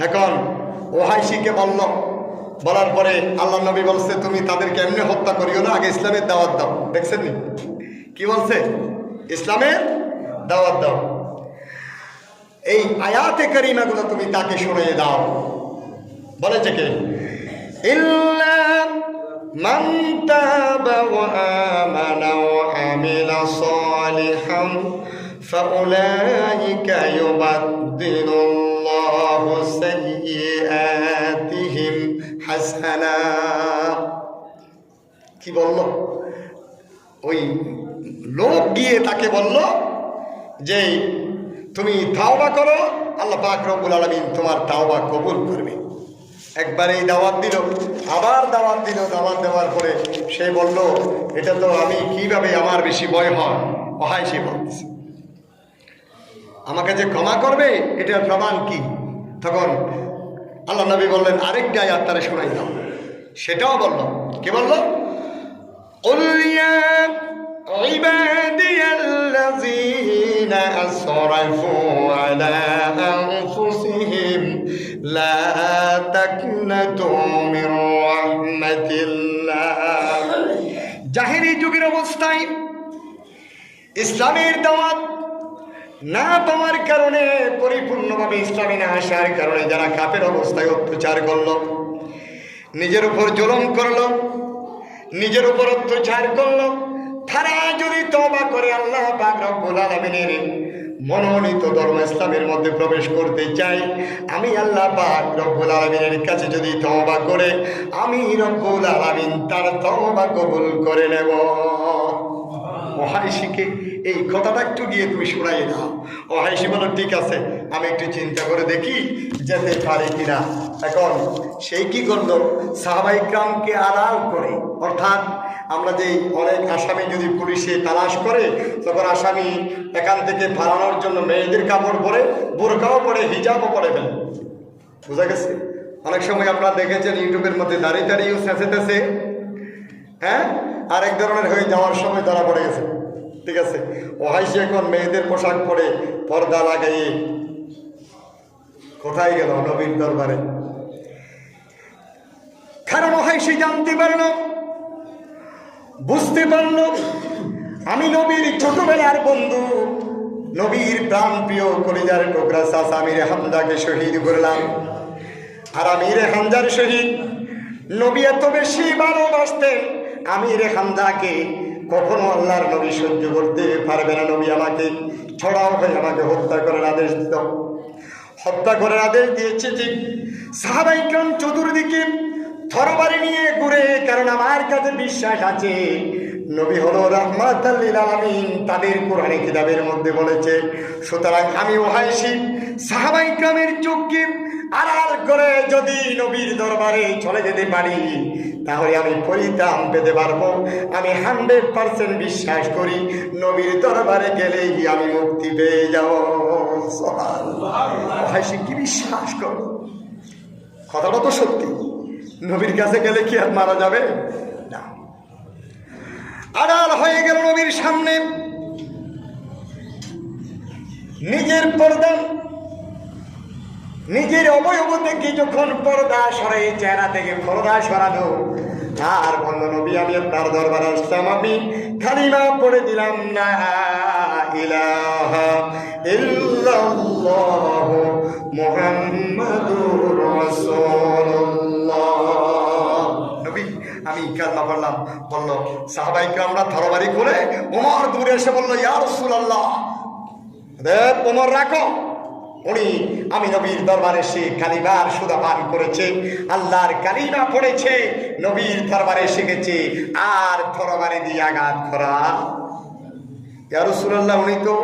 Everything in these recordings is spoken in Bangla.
এখন ওহাইশিকে বলল, বলার পরে আল্লাহ নবী বলছে তুমি তাদেরকে এমনি হত্যা করিও না, আগে ইসলামের দাওয়াত দাও। দেখছেন নি কি বলছে? ইসলামের দাওয়াত দাও। এই আয়াতে কারিমাগুলো তুমি তাকে শুনিয়ে দাও। বলেছে কে? ইল্লা মান তাবা ওয়া আমানা ওয়া আমিলা সালিহান ফাউলাইকা ইউবাদদিলুল্লাহু সাইয়্যাতিহিম হাসানাত। কি বলল? ওই লোক গিয়ে তাকে বলল যে তুমি তাওবা করো, আল্লাহ পাক রব্বুল আলামিন তোমার তাওবা কবুল করবে। একবার এই দাওয়াত দিল, আবার দাওয়াত দিল। দাওয়াত দেওয়ার পরে সে বলল এটা তো আমি কিভাবে, আমার বেশি ভয় হয়। অহায় সে বলতেছে আমাকে যে ক্ষমা করবে এটার প্রমাণ কি? তখন আল্লাহ নবী বললেন আরেকটা আয়াত তারা শোনাই দাও। সেটাও বলল। কি বলল? قُلْ يَا عِبَادِيَ الَّذِينَ أَسْرَفُوا عَلَى أَنفُسِهِمْ لَا تَقْنَطُوا مِنْ رَحْمَةِ اللَّهِ। জাহেলি যুগের অবস্থায় ইসলামের দাওয়াত না পাওয়ার কারণে, পরিপূর্ণভাবে ইসলামে না আসার কারণে যারা কাফের অবস্থায় অত্যাচার করলো, নিজের উপর জুলুম করলো, নিজের উপর অত্যাচার করলো, তারা যদি তওবা করে আল্লাহ পাক রব্বুল আলামিনের মনোনীত ধর্ম ইসলামের মধ্যে প্রবেশ করতে চাই, আমি আল্লাহ পাক রব্বুল আলামিনের কাছে যদি তওবা করে, আমি রব্বুল আলামিন তার তওবা কবুল করে নেব। ওহাইশিকে এই কথাটা একটু গিয়ে তুমি শোনাই দাও। ওহাইশি বলো ঠিক আছে, আমি একটু চিন্তা করে দেখি যেতে পারি কিনা। এখন সেই কি করলো? সাহাবাই কিরামকে আড়াল করে, অর্থাৎ আমরা যে অনেক আসামি যদি পুলিশে তালাশ করে, তখন আসামি এখান থেকে পালানোর জন্য মেয়েদের কাপড় পরে, বোরকাও পরে, হিজাবও পরে ফেলে। বুঝা গেছে? অনেক সময় আপনারা দেখেছেন ইউটিউবের মধ্যে দাঁড়িয়ে দাঁড়িয়েও চেঁচেতেছে, হ্যাঁ, আরেক ধরনের হয়ে যাওয়ার সময় ধরা পড়ে গেছে। ঠিক আছে, ওহাইশি এখন মেয়েদের পোশাক পরে পর্দা লাগাইয়ে কোথায় গেল? নবীর দরবারে। কারণ ওহাইশি জানতে পারল, বুঝতে পারল আমি নবীর ছোটবেলার বন্ধু, নবীর প্রাণ প্রিয় কলিজার টুকরা চাচা আমিরে হামজাকে শহীদ করলাম। আর আমিরে হামজার শহীদ নবী এত বেশি ভালোবাসতেন, আমিরে হামজাকে কখনো আল্লাহর নবী সহ্য করতে পারবে না। নবী আমাকে ছড়াও হয়ে আমাকে হত্যা করার আদেশ দিত, হত্যা করার আদেশ দিয়েছে। ঠিক সাহাবায়ে কেরাম চতুর্দিকে তরবারি নিয়ে ঘুরে, কারণ আমার কাছে বিশ্বাস আছে নবী হলো রাহমাতাল লিল আলামিন, তাদের কোরআনে কিতাবের মধ্যে বলেছে। সুতরাং আমি ওহাইশি সাহাবায়ে কেরামের চোখকে আড়াল করে যদি নবীর দরবারে চলে যেতে পারি, তাহলে আমি পরিত্রাণ পেতে পারবো। আমি 100% বিশ্বাস করি নবীর দরবারে গেলেই আমি মুক্তি পেয়ে যাব। ওহাইশি কি বিশ্বাস করো? কথাটা তো সত্যি। নবীর কাছে গেলে কি আর মারা যাবে না? আড়াল হয়ে গেল নবীর সামনে, নিজের পর্দা, নিজের অবয়ব থেকে যখন পর্দা সরাই, চেহারা থেকে পর্দা সরানো, আর বলল নবী আমি আপনার দরবারে আসলাম, আমি কালিমা পড়ে দিলাম লা ইলাহা ইল্লাল্লাহু মুহাম্মাদুর রাসূলুল্লাহ। নবী আমি কালিমা পড়লাম। বলল সাহাবায়ে কেরামরা তরবারি করে ওমর দূরে এসে বলল ইয়া রাসূলুল্লাহ, দেব ওমর রাখো। উনি আমি নবীর দরবারে সে কালিমার সুদা পান করেছে, আল্লাহর কালিমা পড়েছে, নবীর দরবারে শিখেছে, আর তরবারি দিয়ে আঘাত করা। ইয়া রাসূলুল্লাহ, উনি তো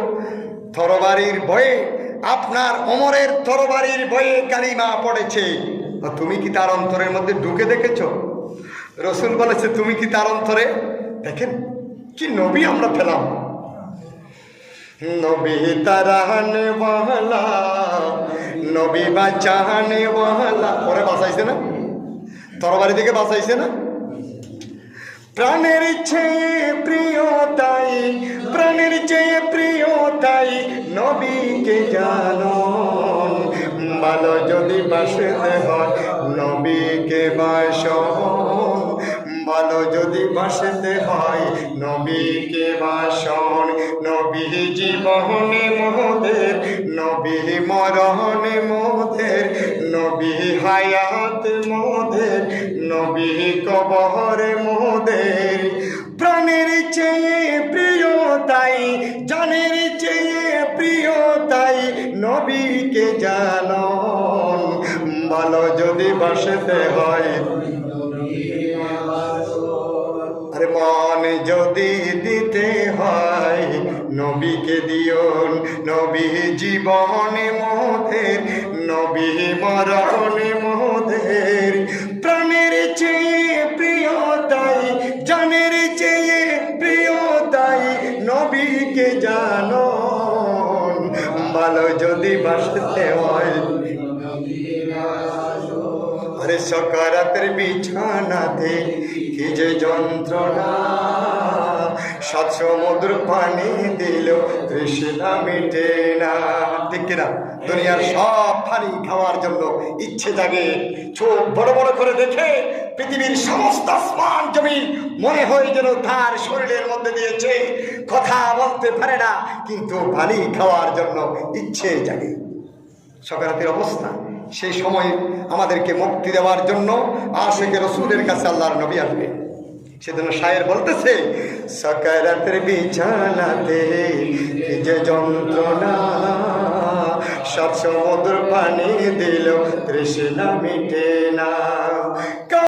তরবারির ভয়ে, আপনার ওমরের তরবারির ভয়ে কালিমা পড়েছে, তুমি কি তার অন্তরের মধ্যে ঢুকে দেখেছো? রাসূল বলেছে তুমি কি তার অন্তরে? দেখেন কি নবী আমরা পেলাম। নবী তারাহনে ওয়ালা, নবী বাঁচানে ওয়ালা। ওরে বাঁচাইছে না, তরবারি থেকে বাঁচাইছে না। প্রাণের চেয়ে প্রিয় তাই, প্রাণের চেয়ে প্রিয় তাই নবীকে জানো, ভালো যদি বাসতে হয় নবীকে বাসন, ভালো যদি বাসতে হয় নবীকে বাসন। নবী জীবনে মোদের, নবী মরণে মোদের, নবী হায়াত মোদের, নবী কবরে মোদের। প্রাণের চেয়ে প্রিয় তাই, জানের চেয়ে প্রিয় তাই নবীকে জানন। ভালো যদি বাসতে হয়, আরে মন যদি দিতে হয় নবীকে দিয়ন। নবী জীবনে মোদের, নবী মরণে মোদের। প্রাণের চেয়ে প্রিয় তাই, জানের চেয়ে প্রিয় তাই নবীকে জানন। ভালো যদি বাসতে হয়, আরে সকারাতের বিছানাতে কি যে যন্ত্রণা, সাত সমুদ্র পানি দিল তৃষ্ণা মিটে না। ঠিক কিনা? দুনিয়ার সব পানি খাওয়ার জন্য ইচ্ছে জাগে, চোখ বড় বড় করে দেখে পৃথিবীর সমস্ত আসমান জমি মনে হয় যেন তার শরীরের মধ্যে দিয়েছে। কথা বলতে পারে না, কিন্তু পানি খাওয়ার জন্য ইচ্ছে জাগে। সকারাতের অবস্থা, সেই সময় আমাদেরকে মুক্তি দেওয়ার জন্য আশিকে রসুলের কাছে আল্লাহর নবী আসবে। সেজন্য শায়ের বলতেছে, সকারাতের বিছানাতে কি যে যন্ত্রণা, সাত সমুদ্র পানি দিল তৃষ্ণা মিটে না।